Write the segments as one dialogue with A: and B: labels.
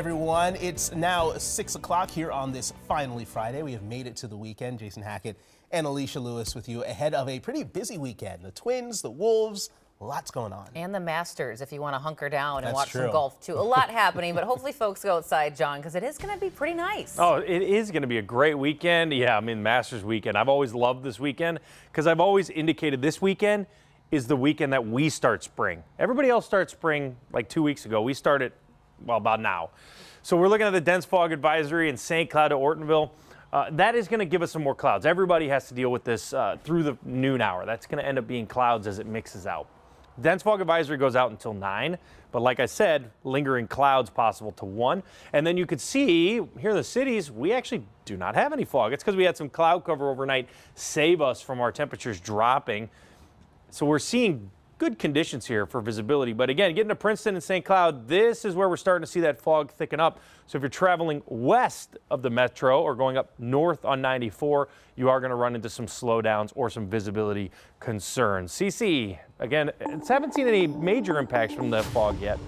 A: Everyone, it's now 6 o'clock here on this finally Friday. We have made it to the weekend. Jason Hackett and Alicia Lewis with you ahead of a pretty busy weekend. The Twins, the Wolves, lots going on.
B: And the Masters, if you want to hunker down and
A: That's
B: watch
A: true.
B: some golf too. A lot happening, but hopefully folks go outside, John, because it is going to be pretty nice.
C: Oh, it is going to be a great weekend. Yeah, I mean, Masters weekend. I've always loved this weekend because I've always indicated this weekend is the weekend that we start spring. Everybody else starts spring like 2 weeks ago. We started, well, about now. So we're looking at the dense fog advisory in St. Cloud to Ortonville. That is going to give us some more clouds. Everybody has to deal with this through the noon hour. That's going to end up being clouds as it mixes out. Dense fog advisory goes out until 9, but like I said, lingering clouds possible to 1. And then you could see here in the cities, we actually do not have any fog. It's because we had some cloud cover overnight save us from our temperatures dropping. So we're seeing good conditions here for visibility. But again, getting to Princeton and St. Cloud, this is where we're starting to see that fog thicken up. So if you're traveling west of the metro or going up north on 94, you are going to run into some slowdowns or some visibility concerns. CC, again, haven't seen any major impacts from the fog yet.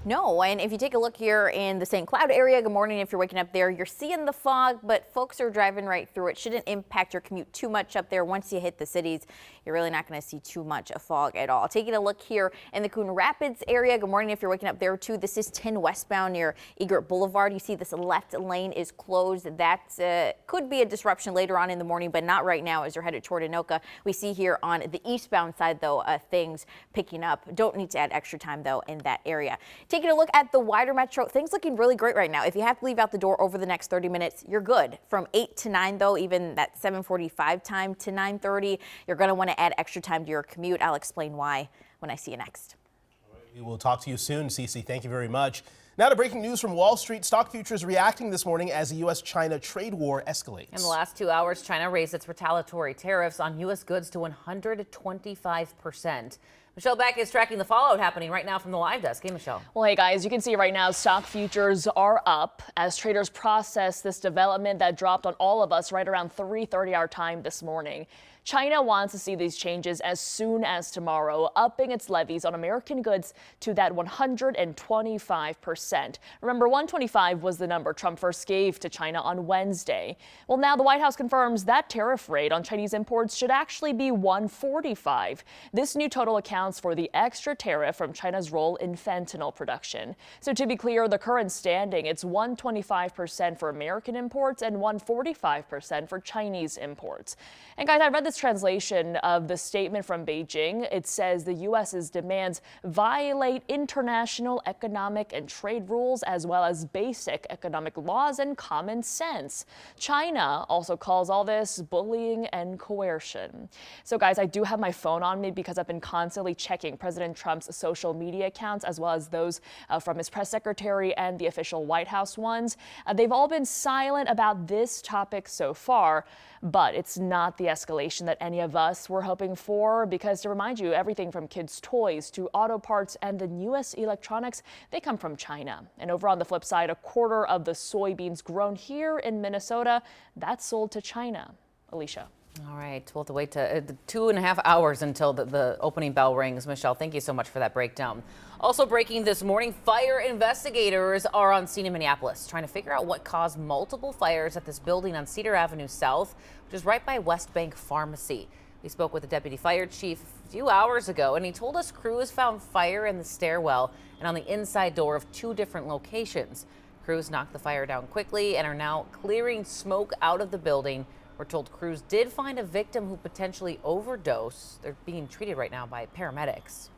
D: No, and if you take a look here in the St. Cloud area, good morning if you're waking up there, you're seeing the fog, but folks are driving right through it. Shouldn't impact your commute too much up there. Once you hit the cities, you're really not going to see too much of fog at all. Taking a look here in the Coon Rapids area, good morning if you're waking up there too. This is 10 westbound near Egret Boulevard. You see this left lane is closed. That could be a disruption later on in the morning, but not right now as you're headed toward Anoka. We see here on the eastbound side, though, things picking up. Don't need to add extra time, though, in that area. Taking a look at the wider metro, things looking really great right now. If you have to leave out the door over the next 30 minutes, you're good. From 8 to 9, though, even that 7:45 time to 9:30, you're going to want to add extra time to your commute. I'll explain why when I see you next.
A: We will talk to you soon, Cece. Thank you very much. Now to breaking news from Wall Street. Stock futures reacting this morning as the U.S.-China trade war escalates.
B: In the last 2 hours, China raised its retaliatory tariffs on U.S. goods to 125%. Michelle Beck is tracking the fallout happening right now from the live desk. Hey, Michelle.
E: Well, hey, guys, you can see right now stock futures are up as traders process this development that dropped on all of us right around 3:30 our time this morning. China wants to see these changes as soon as tomorrow, upping its levies on American goods to that 125%. Remember, 125 was the number Trump first gave to China on Wednesday. Well, now the White House confirms that tariff rate on Chinese imports should actually be 145. This new total accounts for the extra tariff from China's role in fentanyl production. So to be clear, the current standing, it's 125% for American imports and 145% for Chinese imports. And guys, I read this translation of the statement from Beijing. It says the U.S.'s demands violate international economic and trade rules as well as basic economic laws and common sense. China also calls all this bullying and coercion. So guys, I do have my phone on me because I've been constantly checking President Trump's social media accounts as well as those from his press secretary and the official White House ones. They've all been silent about this topic so far, but it's not the escalation that any of us were hoping for, because to remind you, everything from kids' toys to auto parts and the newest electronics, they come from China. And over on the flip side, a quarter of the soybeans grown here in Minnesota, that's sold to China. Alicia.
B: All right, we'll have to wait to 2.5 hours until the opening bell rings. Michelle, thank you so much for that breakdown. Also breaking this morning, fire investigators are on scene in Minneapolis trying to figure out what caused multiple fires at this building on Cedar Avenue South, which is right by West Bank Pharmacy. We spoke with the deputy fire chief a few hours ago, and he told us crews found fire in the stairwell and on the inside door of 2 different locations. Crews knocked the fire down quickly and are now clearing smoke out of the building. We're told crews did find a victim who potentially overdosed. They're being treated right now by paramedics.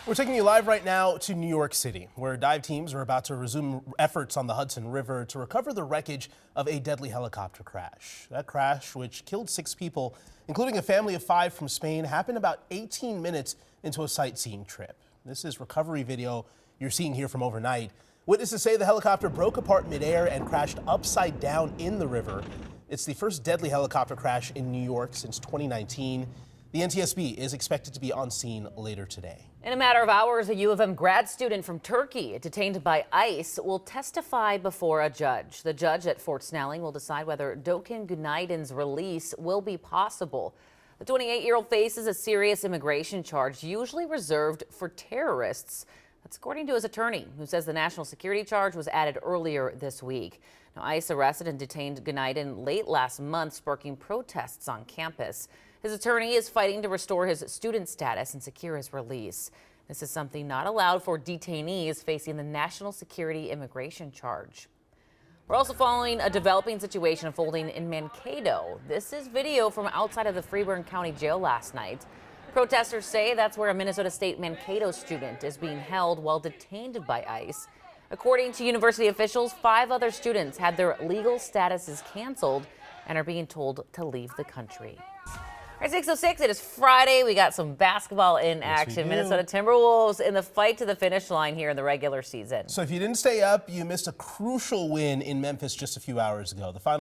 A: We're taking you live right now to New York City, where dive teams are about to resume efforts on the Hudson River to recover the wreckage of a deadly helicopter crash. That crash, which killed 6 people, including a family of 5 from Spain, happened about 18 minutes into a sightseeing trip. This is recovery video you're seeing here from overnight. Witnesses say the helicopter broke apart midair and crashed upside down in the river. It's the first deadly helicopter crash in New York since 2019. The NTSB is expected to be on scene later today.
B: In a matter of hours, a U of M grad student from Turkey, detained by ICE, will testify before a judge. The judge at Fort Snelling will decide whether Doken Günaydın's release will be possible. The 28-year-old faces a serious immigration charge usually reserved for terrorists. That's according to his attorney, who says the national security charge was added earlier this week. Now, ICE arrested and detained Guniden late last month, sparking protests on campus. His attorney is fighting to restore his student status and secure his release. This is something not allowed for detainees facing the national security immigration charge. We're also following a developing situation unfolding in Mankato. This is video from outside of the Freeburg County Jail last night. Protesters say that's where a Minnesota State Mankato student is being held while detained by ICE. According to university officials, 5 other students had their legal statuses canceled and are being told to leave the country. All right, 6:06, it is Friday. We got some basketball in action. Minnesota Timberwolves in the fight to the finish line here in the regular season.
A: So if you didn't stay up, you missed a crucial win in Memphis just a few hours ago. The final